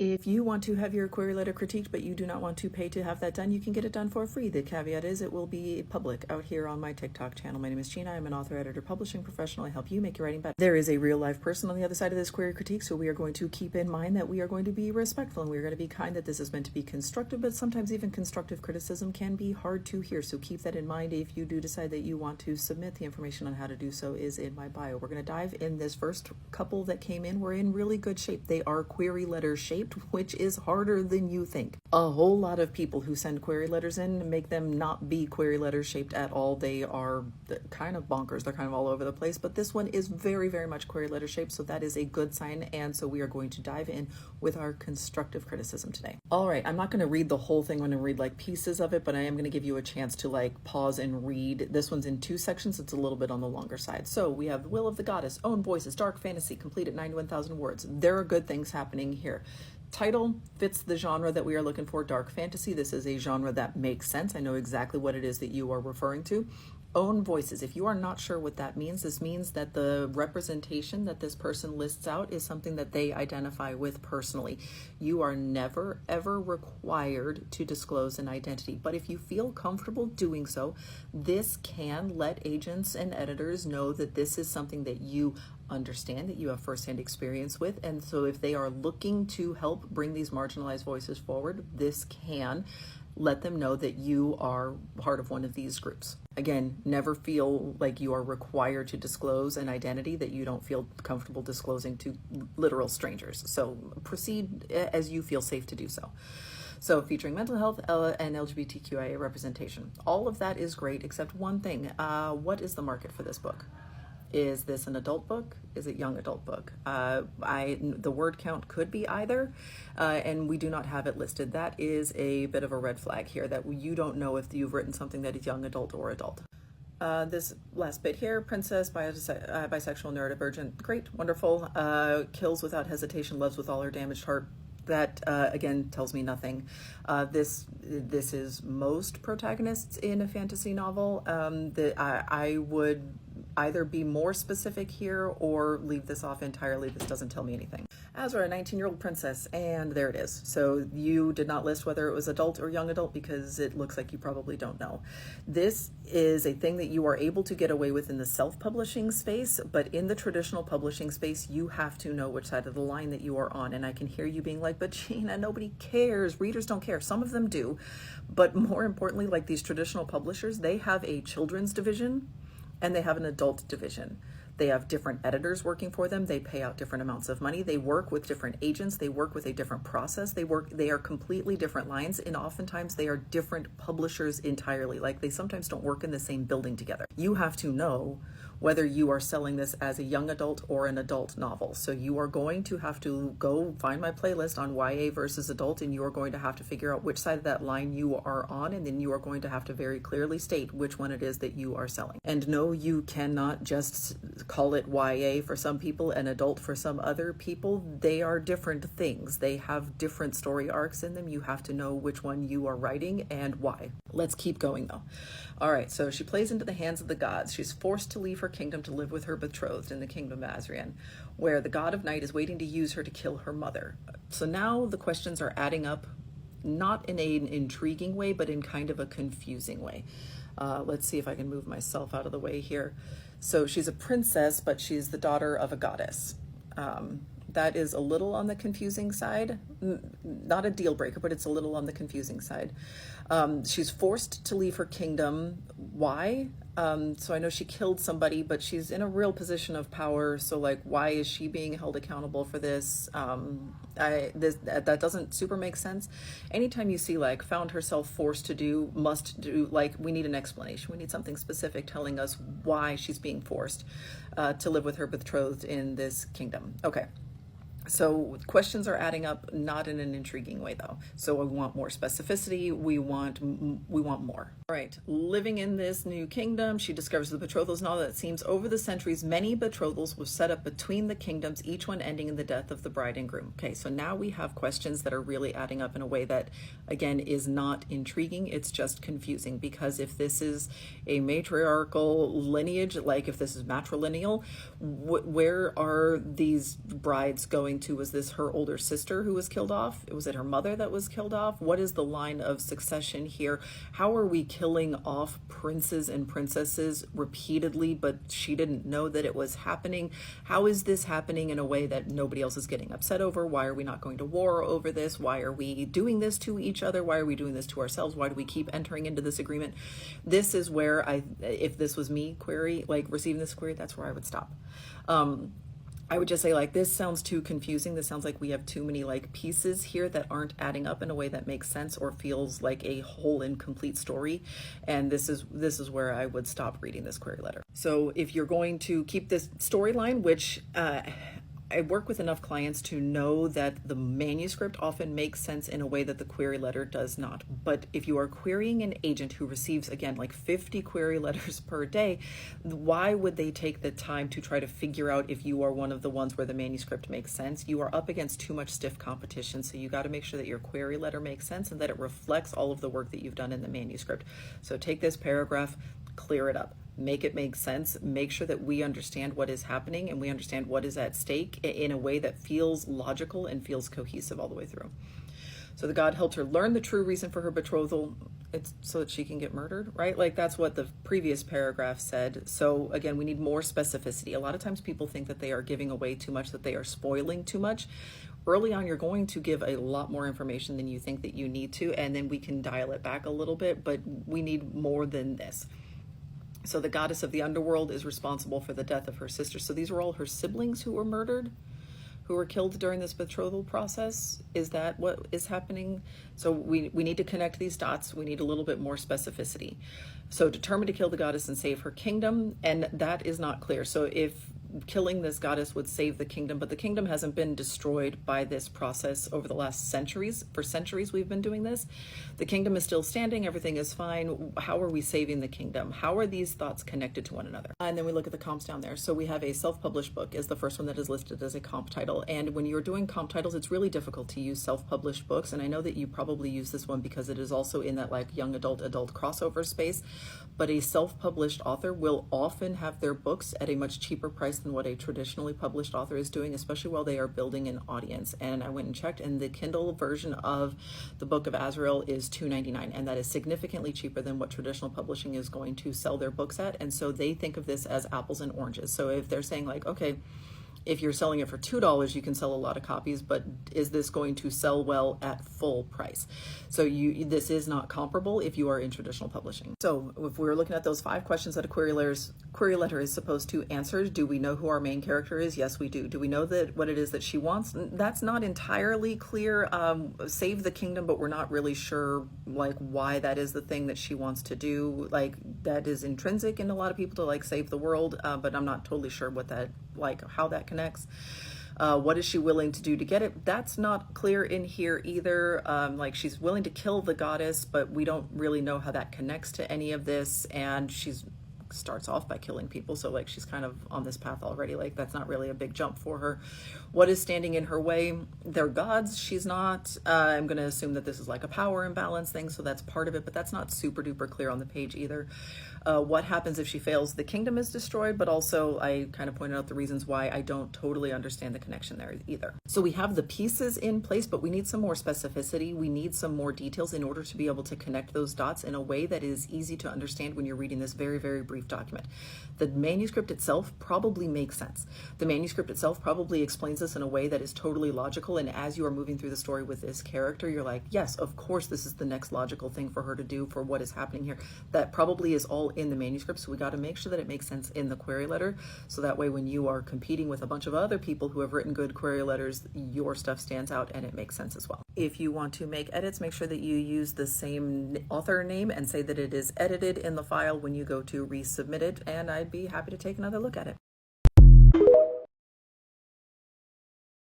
If you want to have your query letter critiqued, but you do not want to pay to have that done, you can get it done for free. The caveat is it will be public out here on my TikTok channel. My name is Gina. I'm an author, editor, publishing professional. I help you make your writing better. There is a real live person on the other side of this query critique, so we are going to keep in mind that we are going to be respectful and we're going to be kind, that this is meant to be constructive, but sometimes even constructive criticism can be hard to hear. So keep that in mind if you do decide that you want to submit. The information on how to do so is in my bio. We're going to dive in. This first couple that came in were in really good shape. They are query letter shaped, which is harder than you think. A whole lot of people who send query letters in make them not be query letter shaped at all. They are kind of bonkers. They're kind of all over the place, but this one is very, very much query letter shaped, so that is a good sign. And so we are going to dive in with our constructive criticism today. All right, I'm not going to read the whole thing. I'm going to read like pieces of it, but I am going to give you a chance to like pause and read. This one's in 2 sections. It's a little bit on the longer side. So we have Will of the Goddess, Own Voices, Dark Fantasy, complete at 91,000 words. There are good things happening here. Title fits the genre that we are looking for, dark fantasy. This is a genre that makes sense. I know exactly what it is that you are referring to. Own voices. If you are not sure what that means, this means that the representation that this person lists out is something that they identify with personally. You are never, ever required to disclose an identity. But if you feel comfortable doing so, this can let agents and editors know that this is something that you understand, that you have firsthand experience with. And so if they are looking to help bring these marginalized voices forward, this can let them know that you are part of one of these groups. Again, never feel like you are required to disclose an identity that you don't feel comfortable disclosing to literal strangers. So proceed as you feel safe to do so. So featuring mental health and LGBTQIA representation. All of that is great except one thing. What is the market for this book? Is this an adult book? Is it young adult book? The word count could be either, and we do not have it listed. That is a bit of a red flag here, that you don't know if you've written something that is young adult or adult. This last bit here, princess, bisexual, neurodivergent, great, wonderful, kills without hesitation, loves with all her damaged heart. That, again, tells me nothing. This is most protagonists in a fantasy novel. I would either be more specific here or leave this off entirely. This doesn't tell me anything. Azra, a 19-year-old princess, and there it is. So you did not list whether it was adult or young adult because it looks like you probably don't know. This is a thing that you are able to get away with in the self-publishing space, but in the traditional publishing space, you have to know which side of the line that you are on. And I can hear you being like, but Gina, nobody cares. Readers don't care. Some of them do. But more importantly, like these traditional publishers, they have a children's division and they have an adult division. They have different editors working for them. They pay out different amounts of money. They work with different agents. They work with a different process. They are completely different lines, and oftentimes they are different publishers entirely. Like they sometimes don't work in the same building together. You have to know whether you are selling this as a young adult or an adult novel. So you are going to have to go find my playlist on YA versus adult, and you are going to have to figure out which side of that line you are on, and then you are going to have to very clearly state which one it is that you are selling. And no, you cannot just call it YA for some people and adult for some other people. They are different things. They have different story arcs in them. You have to know which one you are writing and why. Let's keep going though. All right, so she plays into the hands of the gods. She's forced to leave her kingdom to live with her betrothed in the kingdom of Azrian, where the god of night is waiting to use her to kill her mother. So now the questions are adding up, not in an intriguing way, but in kind of a confusing way. Let's see if I can move myself out of the way here. So she's a princess, but she's the daughter of a goddess. That is a little on the confusing side. Not a deal breaker, but it's a little on the confusing side. She's forced to leave her kingdom. Why? So I know she killed somebody, but she's in a real position of power. So like, why is she being held accountable for this? That doesn't super make sense. Anytime you see like found herself forced to do, must do, like we need an explanation. We need something specific telling us why she's being forced to live with her betrothed in this kingdom. Okay. So questions are adding up, not in an intriguing way though. So we want more specificity. We want more. All right, living in this new kingdom, she discovers the betrothals novel that seems over the centuries, many betrothals were set up between the kingdoms, each one ending in the death of the bride and groom. Okay, so now we have questions that are really adding up in a way that, again, is not intriguing. It's just confusing, because if this is a matriarchal lineage, like if this is matrilineal, where are these brides going into, was this her older sister who was killed off? Was it her mother that was killed off? What is the line of succession here? How are we killing off princes and princesses repeatedly, but she didn't know that it was happening? How is this happening in a way that nobody else is getting upset over? Why are we not going to war over this? Why are we doing this to each other? Why are we doing this to ourselves? Why do we keep entering into this agreement? This is where if this was me receiving this query, that's where I would stop. I would just say, like, this sounds too confusing. This sounds like we have too many like pieces here that aren't adding up in a way that makes sense or feels like a whole and complete story. And this is where I would stop reading this query letter. So if you're going to keep this storyline, which I work with enough clients to know that the manuscript often makes sense in a way that the query letter does not. But if you are querying an agent who receives, again, like 50 query letters per day, why would they take the time to try to figure out if you are one of the ones where the manuscript makes sense? You are up against too much stiff competition, so you got to make sure that your query letter makes sense and that it reflects all of the work that you've done in the manuscript. So take this paragraph, clear it up. Make it make sense, make sure that we understand what is happening and we understand what is at stake in a way that feels logical and feels cohesive all the way through. So the God helped her learn the true reason for her betrothal. It's so that she can get murdered, right? Like, that's what the previous paragraph said. So again, we need more specificity. A lot of times people think that they are giving away too much, that they are spoiling too much. Early on, you're going to give a lot more information than you think that you need to, and then we can dial it back a little bit, but we need more than this. So the goddess of the underworld is responsible for the death of her sister. So these were all her siblings who were murdered, who were killed during this betrothal process. Is that what is happening? So we need to connect these dots. We need a little bit more specificity. So determined to kill the goddess and save her kingdom, and that is not clear. So if killing this goddess would save the kingdom, but the kingdom hasn't been destroyed by this process over the last centuries. For centuries we've been doing this. The kingdom is still standing, everything is fine. How are we saving the kingdom? How are these thoughts connected to one another? And then we look at the comps down there. So we have a self-published book is the first one that is listed as a comp title. And when you're doing comp titles, it's really difficult to use self-published books. And I know that you probably use this one because it is also in that like young adult crossover space. But a self-published author will often have their books at a much cheaper price than what a traditionally published author is doing, especially while they are building an audience. And I went and checked, and the Kindle version of the Book of Azrael is $2.99, and that is significantly cheaper than what traditional publishing is going to sell their books at. And so they think of this as apples and oranges. So if they're saying like, okay, if you're selling it for $2, you can sell a lot of copies, but is this going to sell well at full price? So this is not comparable if you are in traditional publishing. So if we're looking at those 5 questions that a query letter is supposed to answer, do we know who our main character is? Yes, we do. Do we know that what it is that she wants? That's not entirely clear. Save the kingdom, but we're not really sure like why that is the thing that she wants to do. Like, that is intrinsic in a lot of people to like save the world, but I'm not totally sure what that, like how that connects. What is she willing to do to get it? That's not clear in here either. Like, she's willing to kill the goddess, but we don't really know how that connects to any of this. And she's starts off by killing people, so like she's kind of on this path already. Like, that's not really a big jump for her. What is standing in her way? They're gods, she's not. I'm going to assume that this is like a power imbalance thing, so that's part of it, but that's not super duper clear on the page either. What happens if she fails? The kingdom is destroyed, but also I kind of pointed out the reasons why I don't totally understand the connection there either. So we have the pieces in place, but we need some more specificity. We need some more details in order to be able to connect those dots in a way that is easy to understand when you're reading this very, very brief document. The manuscript itself probably makes sense. The manuscript itself probably explains this in a way that is totally logical, and as you are moving through the story with this character, you're like, yes, of course this is the next logical thing for her to do for what is happening here. That probably is all in the manuscript, so we got to make sure that it makes sense in the query letter, so that way when you are competing with a bunch of other people who have written good query letters, your stuff stands out and it makes sense as well. If you want to make edits, make sure that you use the same author name and say that it is edited in the file when you go to resubmit it, and I'd be happy to take another look at it.